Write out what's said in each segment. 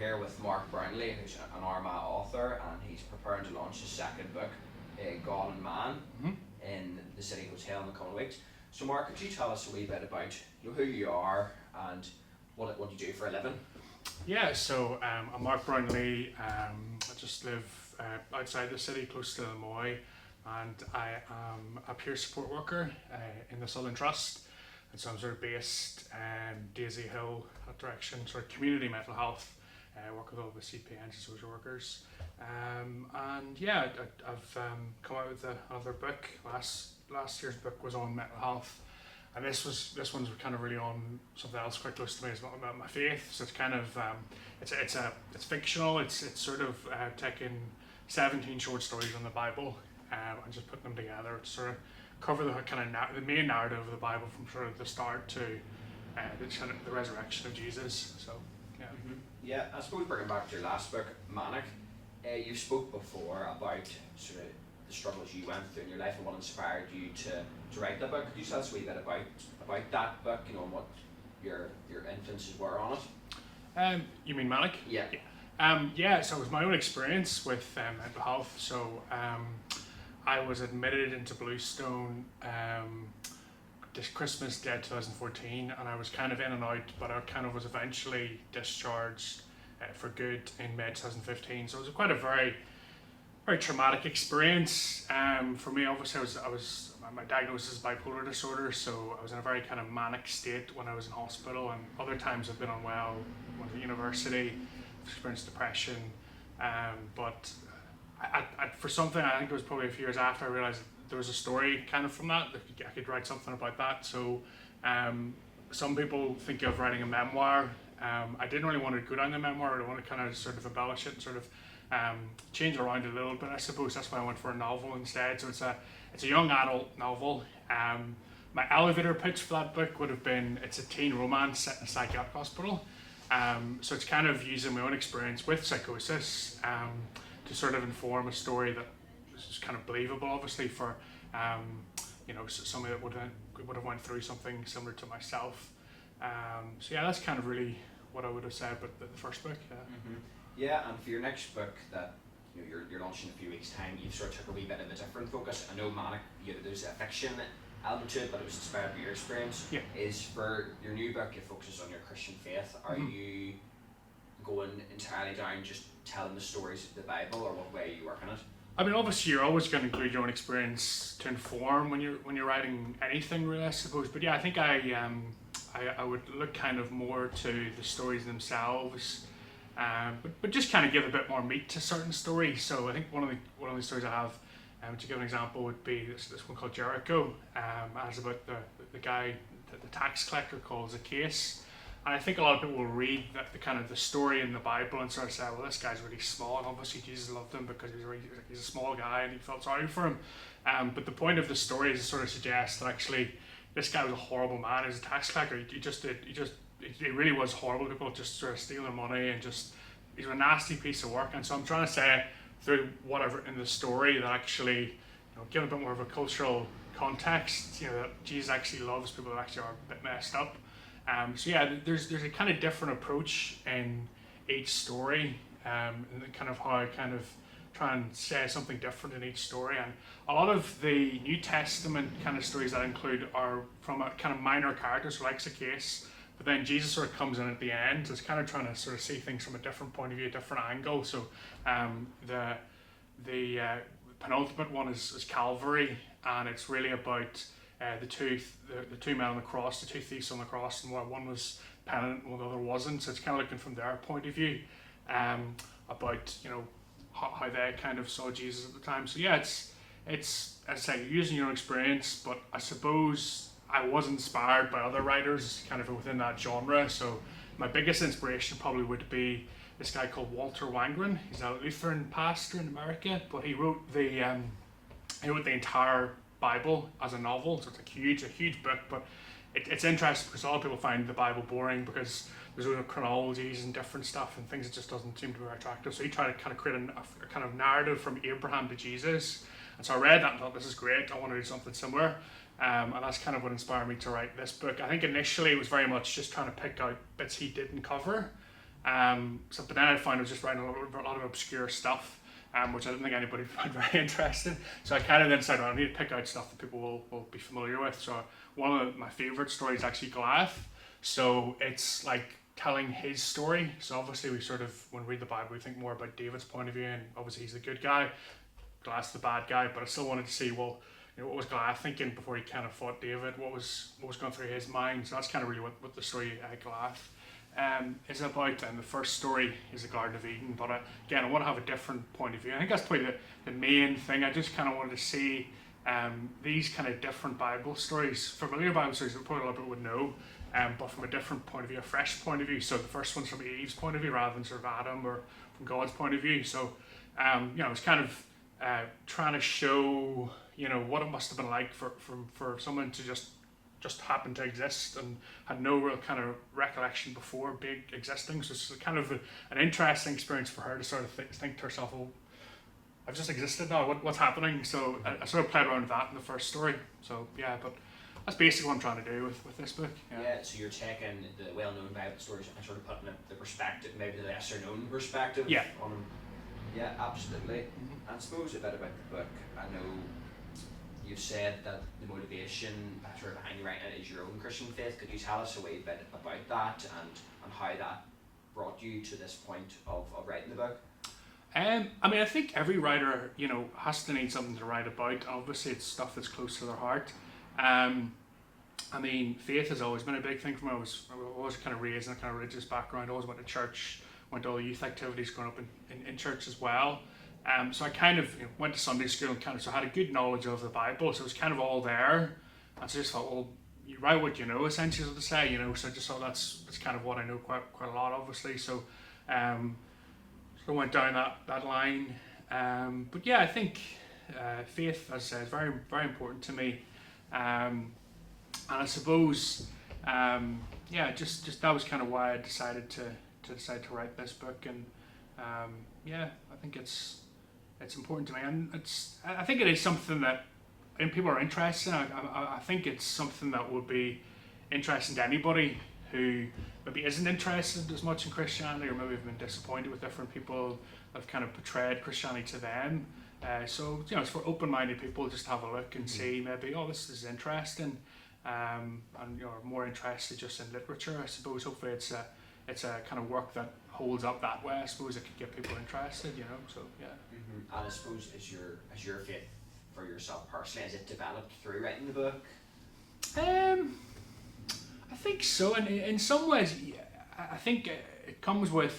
here with Mark Brownlee, who's an Armagh author, and he's preparing to launch his second book, God and Man, in the City Hotel in the coming weeks. So Mark, could you tell us a wee bit about who you are and what you do for a living? Yeah, so I'm Mark Brownlee. I just live outside the city, close to Moy, and I am a peer support worker in the Southern Trust. And so I'm sort of based Daisy Hill, that direction, sort of community mental health, work with all the CPNs and social workers. And yeah, I've come out with another book. Last year's book was on mental health, and this one's kind of really on something else quite close to me. It's about my faith. So it's kind of it's fictional. It's sort of taking 17 short stories on the Bible and just putting them together to sort of cover the kind of the main narrative of the Bible from sort of the start to the resurrection of Jesus. So yeah. Yeah, I suppose bringing back to your last book, Manic, you spoke before about sort of the struggles you went through in your life and what inspired you to write that book. Could you tell us a wee bit about that book, and what your influences were on it? You mean Manic? Yeah. Yeah, so it was my own experience with mental health. So I was admitted into Bluestone this Christmas Day 2014, and I was kind of in and out, but I kind of was eventually discharged for good in May 2015. So it was quite a very, very traumatic experience for me. Obviously, my diagnosis is bipolar disorder, so I was in a very kind of manic state when I was in hospital, and other times I've been unwell. When at university, I've experienced depression, but for something, I think it was probably a few years after, I realised there was a story kind of from that I could write something about that. So some people think of writing a memoir. I didn't really want to go down the memoir. I want to kind of sort of embellish it and sort of change it around a little bit. I suppose that's why I went for a novel instead. So it's a young adult novel. My elevator pitch for that book would have been, it's a teen romance set in a psychiatric hospital. So it's kind of using my own experience with psychosis to sort of inform a story that is kind of believable, obviously, for somebody that would have went through something similar to myself. So yeah, that's kind of really what I would have said about the first book. Yeah, and for your next book that you're launching in a few weeks' time, you've sort of took a wee bit of a different focus. I know Manic, there's a fiction element to it, but it was inspired by your experience. Yeah. Is for your new book, it focuses on your Christian faith. Are you going entirely down just telling the stories of the Bible, or what way are you working it? I mean, obviously, you're always going to include your own experience to inform when you're writing anything, really, I suppose. But yeah, I think I would look kind of more to the stories themselves, but just kind of give a bit more meat to certain stories. So I think one of the stories I have, to give an example, would be this one called Jericho. And it's about the guy that the tax collector calls Zacchaeus. And I think a lot of people will read the kind of the story in the Bible and sort of say, well, this guy's really small, and obviously Jesus loved him because he's a small guy and he felt sorry for him. But the point of the story is to sort of suggest that actually this guy was a horrible man. He was a tax collector. He really was horrible. People just sort of steal their money, and he's a nasty piece of work. And so I'm trying to say through whatever in the story that actually, give a bit more of a cultural context, that Jesus actually loves people that actually are a bit messed up. So yeah, there's a kind of different approach in each story, and kind of how I kind of try and say something different in each story. And a lot of the New Testament kind of stories that I include are from a kind of minor characters, like Zacchaeus, but then Jesus sort of comes in at the end. So it's kind of trying to sort of see things from a different point of view, a different angle. So the penultimate one is Calvary, and it's really about the two men on the cross, the two thieves on the cross, and one was penitent and the other wasn't. So it's kind of looking from their point of view about how they kind of saw Jesus at the time. So yeah, it's as I say, you're using your own experience, but I suppose I was inspired by other writers kind of within that genre. So my biggest inspiration probably would be this guy called Walter Wangerin. He's a Lutheran pastor in America, but he wrote the entire Bible as a novel. So it's a huge book, but it's interesting because a lot of people find the Bible boring because there's other chronologies and different stuff and things that just doesn't seem to be very attractive. So he tried to kind of create a kind of narrative from Abraham to Jesus. And so I read that and thought, this is great, I want to do something similar. And that's kind of what inspired me to write this book. I think initially it was very much just trying to pick out bits he didn't cover. But then I found I was just writing a lot of obscure stuff, which I didn't think anybody found very interesting. So I kind of then decided, I need to pick out stuff that people will be familiar with. So one of my favourite stories is actually Goliath. So it's like telling his story. So obviously when we read the Bible, we think more about David's point of view, and obviously he's the good guy, Goliath's the bad guy. But I still wanted to see, well, what was Goliath thinking before he kind of fought David? What was going through his mind? So that's kind of really what the story Goliath is about. And the first story is the Garden of Eden. But again, I want to have a different point of view. I think that's probably the main thing. I just kind of wanted to see these kind of different Bible stories, familiar Bible stories that probably a lot of people would know, but from a different point of view, a fresh point of view. So the first one's from Eve's point of view rather than sort of Adam or from God's point of view. So it's kind of trying to show what it must have been like for someone to just happen to exist and had no real kind of recollection before big existing. So it's kind of an interesting experience for her to sort of think to herself, oh, I've just existed now, what's happening? So I sort of played around with that in the first story. So yeah, but that's basically what I'm trying to do with this book. Yeah, so you're taking the well-known Bible stories and sort of putting the perspective, maybe the lesser-known perspective on them. Yeah, absolutely. Mm-hmm. And I suppose a bit about the book, I know you've said that the motivation sort of behind you writing it is your own Christian faith. Could you tell us a wee bit about that and how that brought you to this point of writing the book? I think every writer, has to need something to write about. Obviously, it's stuff that's close to their heart. Faith has always been a big thing for me. I was always kind of raised in a kind of religious background. I always went to church, went to all the youth activities growing up in church as well. So I kind of went to Sunday school and so I had a good knowledge of the Bible. So it was kind of all there. And so I just thought, well, you write what you know, essentially, is what to say, So I just thought that's kind of what I know quite a lot, obviously. So I went down that line. But yeah, I think faith, as I said, is very, very important to me. And I suppose, just that was kind of why I decided to write this book. And I think it's important to me, and I think it is something that people are interested in. I think it's something that would be interesting to anybody who maybe isn't interested as much in Christianity, or maybe have been disappointed with different people that have kind of portrayed Christianity to them. So it's for open-minded people just to have a look and see maybe, oh, this is interesting, and more interested just in literature. I suppose hopefully it's a kind of work that holds up that way. I suppose it could get people interested, So yeah. Mm-hmm. And I suppose as your faith for yourself personally, has it developed through writing the book? I think so, and in some ways, I think it comes with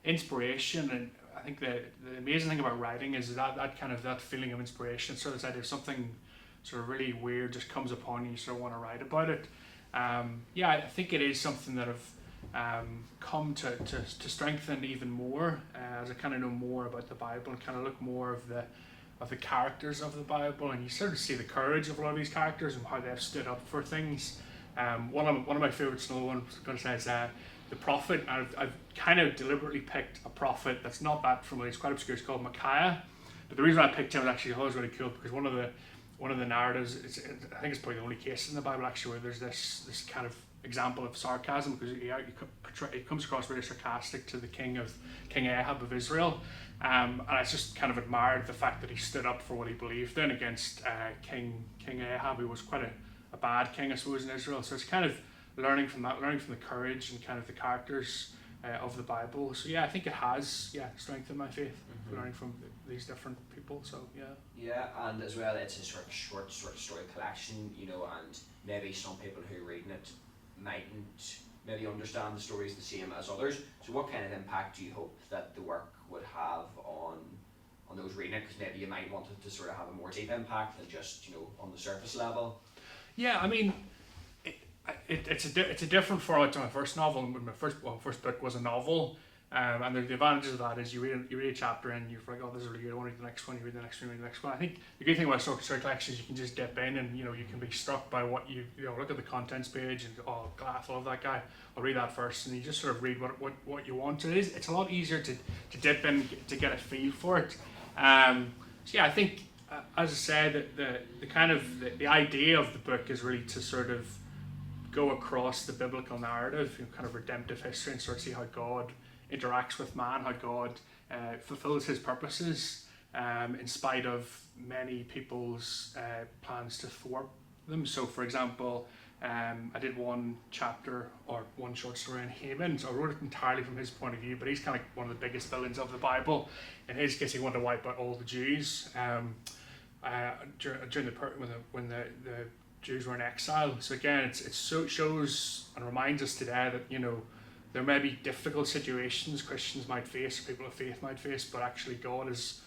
inspiration. And I think the amazing thing about writing is that feeling of inspiration. So it's that if something sort of really weird just comes upon you, you sort of want to write about it. I think it is something that I've come to strengthen even more as I kind of know more about the Bible and kind of look more of the characters of the Bible, and you sort of see the courage of a lot of these characters and how they've stood up for things. One of my favourites, another one I was going to say, is the prophet. I've kind of deliberately picked a prophet that's not that familiar. It's quite obscure. It's called Micaiah. But the reason I picked him is actually always really cool because one of the narratives, I think it's probably the only case in the Bible actually where there's this kind of example of sarcasm, because it comes across very sarcastic to the King Ahab of Israel. And I just kind of admired the fact that he stood up for what he believed in against King Ahab, who was quite a bad king, I suppose, in Israel. So it's kind of learning from the courage and kind of the characters of the Bible. So yeah, I think it has strengthened my faith, learning from these different people. So yeah. Yeah, and as well, it's a sort of short story collection, and maybe some people who are reading it mightn't maybe understand the stories the same as others. So what kind of impact do you hope that the work would have on those reading it? Because maybe you might want it to sort of have a more deep impact than just on the surface level. Yeah, I mean, it's a different format to my first novel. My first book was a novel, and the advantages of that is you read a chapter and you're like, oh, this is really good, I want to read the next one. You read the next one, read the next one. I think the good thing about short collections is you can just dip in and you can be struck by what you look at the contents page and oh, Glass, I love that guy. I'll read that first, and you just sort of read what you want. So it's a lot easier to dip in to get a feel for it. So yeah, I think as I said, the kind of the idea of the book is really to sort of go across the biblical narrative, kind of redemptive history, and sort of see how God interacts with man, how God fulfills his purposes in spite of many people's plans to thwart them. So, for example, I did one chapter or one short story on Haman, so I wrote it entirely from his point of view, but he's kind of like one of the biggest villains of the Bible. In his case, he wanted to wipe out all the Jews during when the Jews were in exile. So again, it shows and reminds us today that, you know, there may be difficult situations Christians might face, or people of faith might face, but actually God is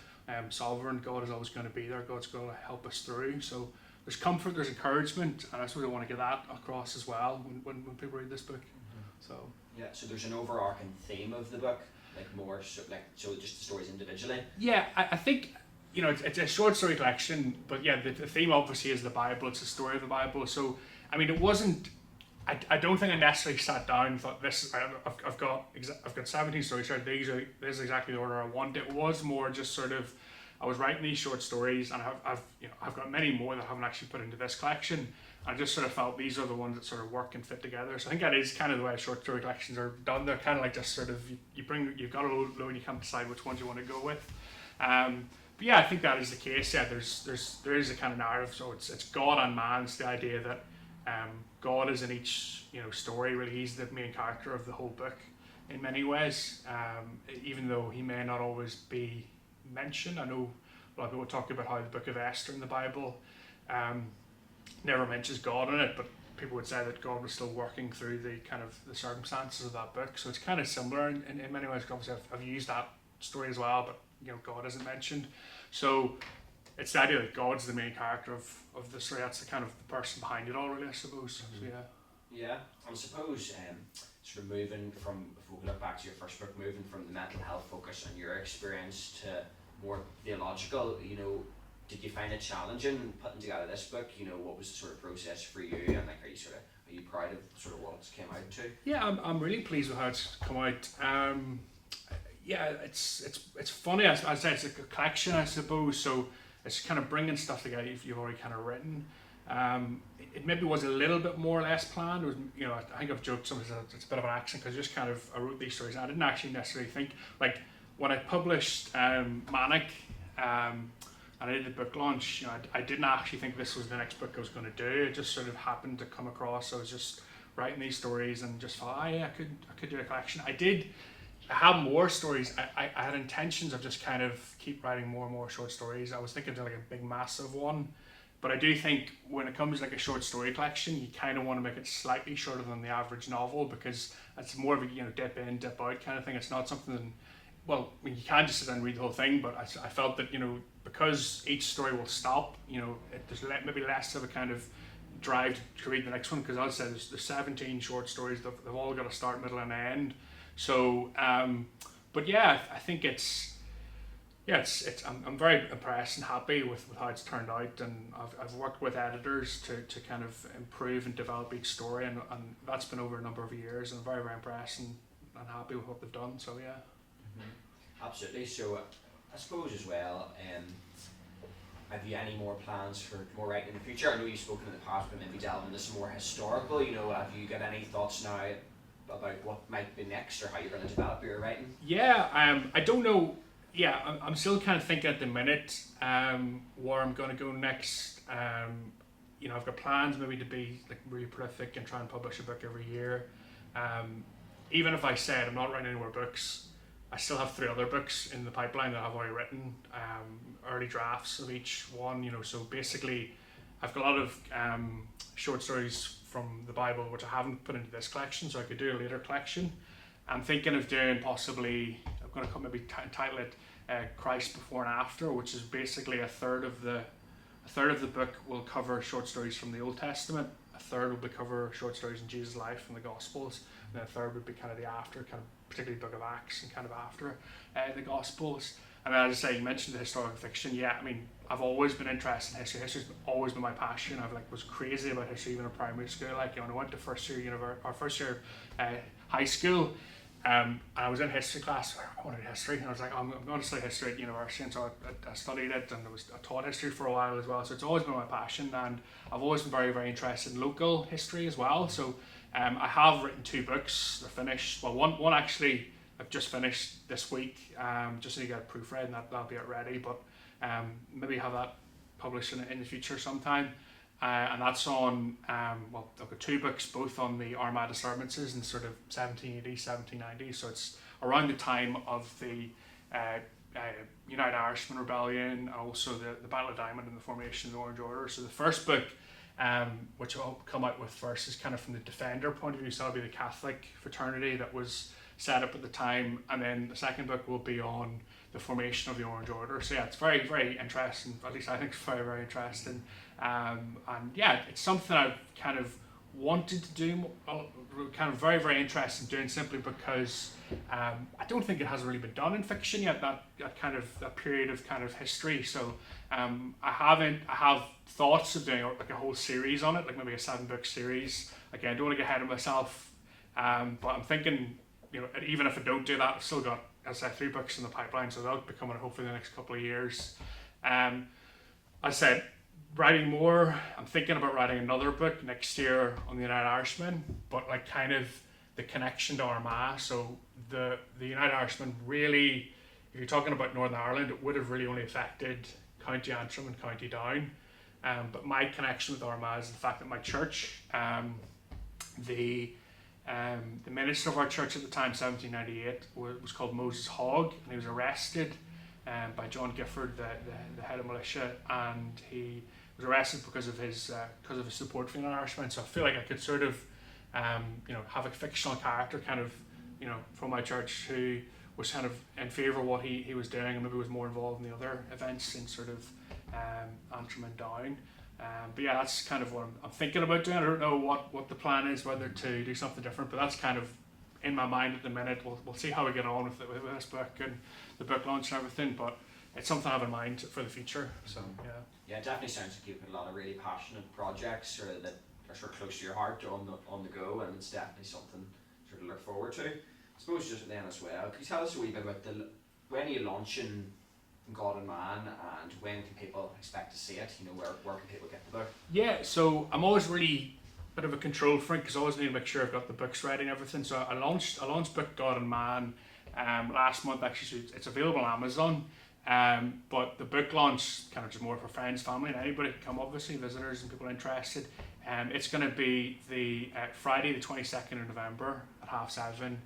sovereign. God is always going to be there. God's going to help us through. So there's comfort, there's encouragement, and I suppose I want to get that across as well when people read this book. So yeah, so there's an overarching theme of the book, so just the stories individually. Yeah, I think, you know, it's a short story collection, but yeah, the theme obviously is the Bible. It's the story of the Bible. So I mean, it wasn't. I don't think I necessarily sat down and thought I've got 17 stories. Sorry, this is exactly the order I want. It was more just sort of, I was writing these short stories, and I've got many more that I haven't actually put into this collection. I just sort of felt these are the ones that sort of work and fit together. So I think that is kind of the way short story collections are done. They're kind of like just sort of you've got a load and you can't decide which ones you want to go with. But yeah, I think that is the case. Yeah, there is a kind of narrative. So it's God and man. It's the idea that God is in each, you know, story. Really, he's the main character of the whole book in many ways. Even though he may not always be mentioned. I know a lot of people talk about how the book of Esther in the Bible never mentions God in it, but people would say that God was still working through the kind of the circumstances of that book. So it's kind of similar in many ways. Obviously, I've used that story as well, but you know, God isn't mentioned. So it's the idea that God's the main character of the story. That's the kind of the person behind it all, really, I suppose. So, yeah. Yeah, I suppose sort of moving from, if we look back to your first book, moving from the mental health focus and your experience to more theological, you know, did you find it challenging putting together this book? You know, what was the sort of process for you, and like, are you proud of sort of what it's came out to? Yeah, I'm really pleased with how it's come out. Yeah, it's funny. As I say, it's a collection, I suppose. So it's kind of bringing stuff together you've already kind of written. It maybe was a little bit more or less planned. It was, you know, I think I've joked sometimes it's a bit of an accident because just kind of I wrote these stories and I didn't actually necessarily think, like when I published Manic and I did the book launch, you know, I didn't actually think this was the next book I was going to do. It just sort of happened to come across. I was just writing these stories and just thought, I could do a collection. I had more stories. I had intentions of just kind of keep writing more and more short stories. I was thinking of like a big massive one, but I do think when it comes to like a short story collection, you kind of want to make it slightly shorter than the average novel because it's more of a, you know, dip in, dip out kind of thing. It's not something, well, I mean, you can just sit and read the whole thing, but I felt that, you know, because each story will stop, you know, there's maybe less of a kind of drive to read the next one, because as I said, there's 17 short stories. They've all got a start, middle, and end. So, but yeah, I think I'm very impressed and happy with how it's turned out, and I've worked with editors to kind of improve and develop each story, and that's been over a number of years, and I'm very, very impressed and happy with what they've done. So yeah. Mm-hmm. Absolutely. So I suppose as well, have you any more plans for more writing in the future? I know you've spoken in the past, but maybe delving into some more historical, you know, have you got any thoughts now about what might be next or how you're going to develop your writing? Yeah, I don't know. Yeah, I'm still kind of thinking at the minute where I'm going to go next. You know, I've got plans maybe to be like really prolific and try and publish a book every year. Even if I said I'm not writing any more books, I still have 3 other books in the pipeline that I've already written, early drafts of each one, you know, so basically I've got a lot of short stories from the Bible which I haven't put into this collection, so I could do a later collection. I'm thinking of doing possibly, I'm going to maybe title it Christ Before and After, which is basically a third of the book will cover short stories from the Old Testament, a third will cover short stories in Jesus' life from the Gospels, and then a third would be kind of the after, kind of particularly Book of Acts and kind of after the Gospels. And then, as I say, you mentioned the historical fiction. Yeah, I mean, I've always been interested in history. History's always been my passion. Was crazy about history even in primary school. Like, you know, when I went to first year high school, And I was in history class. I wanted history, and I was like, I'm going to study history at university, and so I studied it, and I taught history for a while as well. So it's always been my passion, and I've always been very, very interested in local history as well. So I have written 2 books. They're finished. Well, one actually I've just finished this week. Just need to get it proofread, and that'll be it ready. But maybe have that published in the future sometime. And that's on, well, I've got 2 books, both on the Armagh disturbances in sort of 1780, 1790. So it's around the time of the United Irishman Rebellion, and also the Battle of Diamond and the formation of the Orange Order. So the first book, which I'll come out with first, is kind of from the defender point of view. So that'll be the Catholic fraternity that was set up at the time. And then the second book will be on the formation of the Orange Order. So yeah, it's very, very interesting. At least I think it's very, very interesting. And yeah, it's something I've kind of wanted to do, kind of very, very interested in doing, simply because I don't think it has really been done in fiction yet, that period of kind of history. So I have thoughts of doing like a whole series on it, like maybe a 7-book series. Again, I don't want to get ahead of myself, but I'm thinking, even if I don't do that, I've still got, as I say, 3 books in the pipeline, so they'll be coming hopefully in the next couple of years. As I said, writing more. I'm thinking about writing another book next year on the United Irishman, but like kind of the connection to Armagh. So the United Irishman really, if you're talking about Northern Ireland, it would have really only affected County Antrim and County Down. But my connection with Armagh is the fact that my church, the minister of our church at the time, 1798, was called Moses Hogg, and he was arrested by John Gifford, the head of militia, and he was arrested because of his support for the Irishman. So I feel like I could sort of have a fictional character kind of from my church who was kind of in favour of what he was doing, and maybe was more involved in the other events in sort of Antrim and Down. But yeah, that's kind of what I'm thinking about doing. I don't know what the plan is, whether to do something different, but that's kind of in my mind at the minute. We'll see how we get on with this book and the book launch and everything, but it's something I have in mind for the future. So yeah. Yeah, it definitely sounds like you've got a lot of really passionate projects that are sort of close to your heart on the go, and it's definitely something sort of look forward to. I suppose just then as well, can you tell us a wee bit about when are you launching God and Man, and when can people expect to see it? Where can people get the book? Yeah, so I'm always really a bit of a control freak, because I always need to make sure I've got the books ready and everything. So I launched book God and Man last month actually. So it's available on Amazon. But the book launch kind of just more for friends, family, and anybody can come, obviously, visitors and people interested. It's going to be the Friday the 22nd of November at 7:30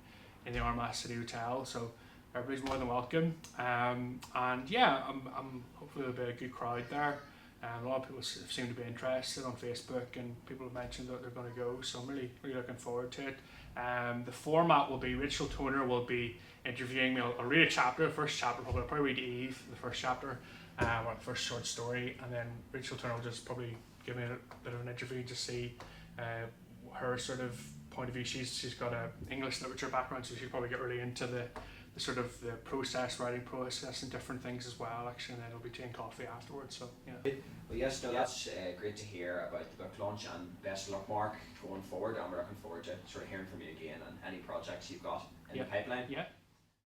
in the Armagh City Hotel. So everybody's more than welcome. And yeah, I'm hopefully there'll be a good crowd there. A lot of people seem to be interested on Facebook, and people have mentioned that they're going to go. So I'm really, really looking forward to it. The format will be Rachel Toner will be interviewing me. I'll read a chapter, the first chapter, I'll probably read Eve, the first chapter, or the first short story, and then Rachel Toner will just probably give me a bit of an interview to see her sort of point of view. She's got a English literature background, so she'll probably get really into the sort of the writing process and different things as well, actually, and then it'll be tea and coffee afterwards. So yeah. Well, yes, no, that's great to hear about the book launch, and best of luck, Mark, going forward, and we're looking forward to sort of hearing from you again and any projects you've got in the pipeline. Yeah.